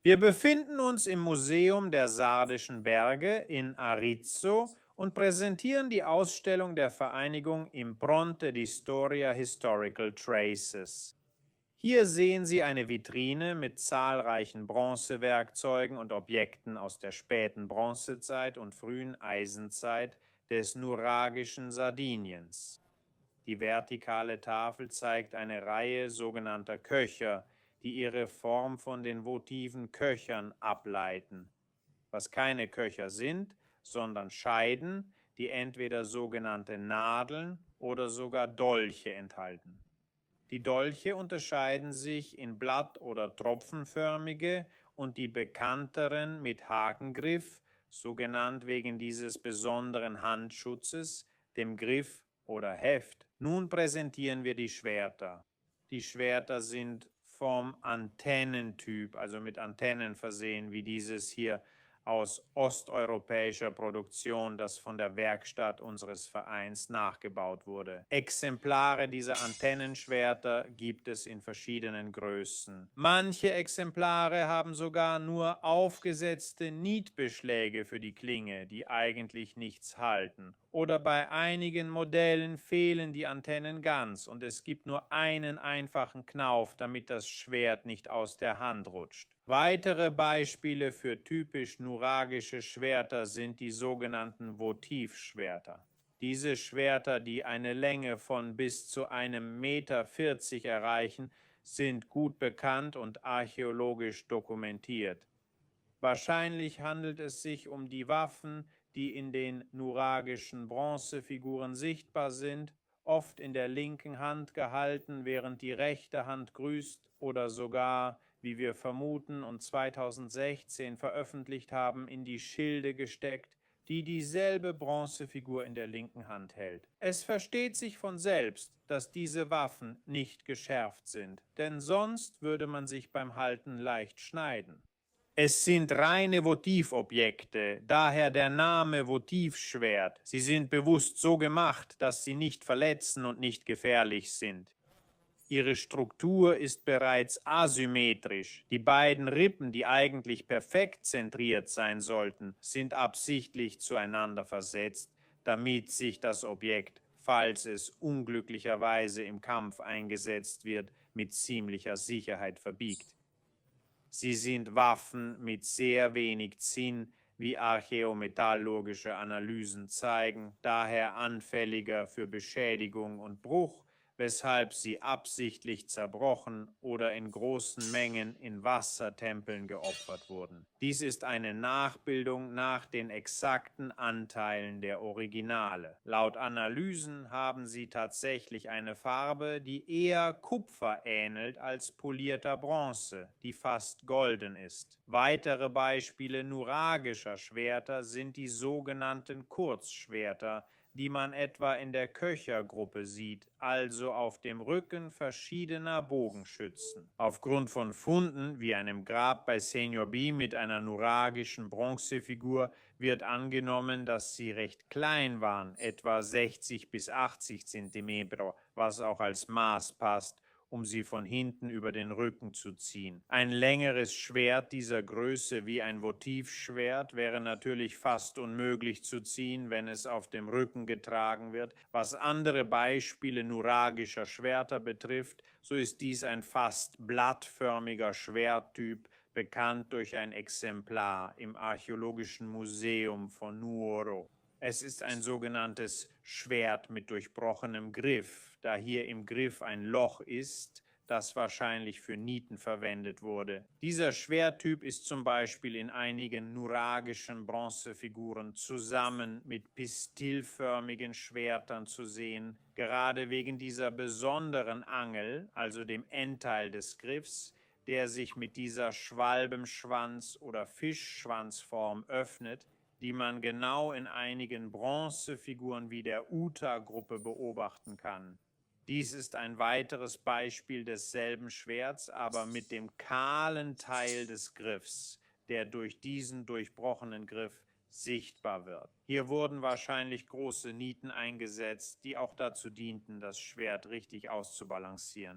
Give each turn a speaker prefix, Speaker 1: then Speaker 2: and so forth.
Speaker 1: Wir befinden uns im Museum der Sardischen Berge in Arezzo und präsentieren die Ausstellung der Vereinigung Impronte di Storia Historical Traces. Hier sehen Sie eine Vitrine mit zahlreichen Bronzewerkzeugen und Objekten aus der späten Bronzezeit und frühen Eisenzeit des nuragischen Sardiniens. Die vertikale Tafel zeigt eine Reihe sogenannter Köcher, die ihre Form von den votiven Köchern ableiten, was keine Köcher sind, sondern Scheiden, die entweder sogenannte Nadeln oder sogar Dolche enthalten. Die Dolche unterscheiden sich in blatt- oder tropfenförmige und die bekannteren mit Hakengriff, so genannt wegen dieses besonderen Handschutzes, dem Griff oder Heft. Nun präsentieren wir die Schwerter. Die Schwerter sind vom Antennentyp, also mit Antennen versehen, wie dieses hier aus osteuropäischer Produktion, das von der Werkstatt unseres Vereins nachgebaut wurde. Exemplare dieser Antennenschwerter gibt es in verschiedenen Größen. Manche Exemplare haben sogar nur aufgesetzte Nietbeschläge für die Klinge, die eigentlich nichts halten. Oder bei einigen Modellen fehlen die Antennen ganz und es gibt nur einen einfachen Knauf, damit das Schwert nicht aus der Hand rutscht. Weitere Beispiele für typisch nuragische Schwerter sind die sogenannten Votivschwerter. Diese Schwerter, die eine Länge von bis zu 1,40 Meter erreichen, sind gut bekannt und archäologisch dokumentiert. Wahrscheinlich handelt es sich um die Waffen, die in den nuragischen Bronzefiguren sichtbar sind, oft in der linken Hand gehalten, während die rechte Hand grüßt oder sogar, wie wir vermuten und 2016 veröffentlicht haben, in die Schilde gesteckt, die dieselbe Bronzefigur in der linken Hand hält. Es versteht sich von selbst, dass diese Waffen nicht geschärft sind, denn sonst würde man sich beim Halten leicht schneiden. Es sind reine Votivobjekte, daher der Name Votivschwert. Sie sind bewusst so gemacht, dass sie nicht verletzen und nicht gefährlich sind. Ihre Struktur ist bereits asymmetrisch. Die beiden Rippen, die eigentlich perfekt zentriert sein sollten, sind absichtlich zueinander versetzt, damit sich das Objekt, falls es unglücklicherweise im Kampf eingesetzt wird, mit ziemlicher Sicherheit verbiegt. Sie sind Waffen mit sehr wenig Zinn, wie archäometallurgische Analysen zeigen, daher anfälliger für Beschädigung und Bruch, weshalb sie absichtlich zerbrochen oder in großen Mengen in Wassertempeln geopfert wurden. Dies ist eine Nachbildung nach den exakten Anteilen der Originale. Laut Analysen haben sie tatsächlich eine Farbe, die eher Kupfer ähnelt als polierter Bronze, die fast golden ist. Weitere Beispiele nuragischer Schwerter sind die sogenannten Kurzschwerter, die man etwa in der Köchergruppe sieht, also auf dem Rücken verschiedener Bogenschützen. Aufgrund von Funden wie einem Grab bei Senior B mit einer nuragischen Bronzefigur wird angenommen, dass sie recht klein waren, etwa 60 bis 80 Zentimeter, was auch als Maß passt, um sie von hinten über den Rücken zu ziehen. Ein längeres Schwert dieser Größe wie ein Votivschwert wäre natürlich fast unmöglich zu ziehen, wenn es auf dem Rücken getragen wird. Was andere Beispiele nuragischer Schwerter betrifft, so ist dies ein fast blattförmiger Schwerttyp, bekannt durch ein Exemplar im Archäologischen Museum von Nuoro. Es ist ein sogenanntes Schwert mit durchbrochenem Griff, da hier im Griff ein Loch ist, das wahrscheinlich für Nieten verwendet wurde. Dieser Schwerttyp ist zum Beispiel in einigen nuragischen Bronzefiguren zusammen mit pistilförmigen Schwertern zu sehen, gerade wegen dieser besonderen Angel, also dem Endteil des Griffs, der sich mit dieser Schwalbenschwanz- oder Fischschwanzform öffnet, die man genau in einigen Bronzefiguren wie der Uta-Gruppe beobachten kann. Dies ist ein weiteres Beispiel desselben Schwerts, aber mit dem kahlen Teil des Griffs, der durch diesen durchbrochenen Griff sichtbar wird. Hier wurden wahrscheinlich große Nieten eingesetzt, die auch dazu dienten, das Schwert richtig auszubalancieren.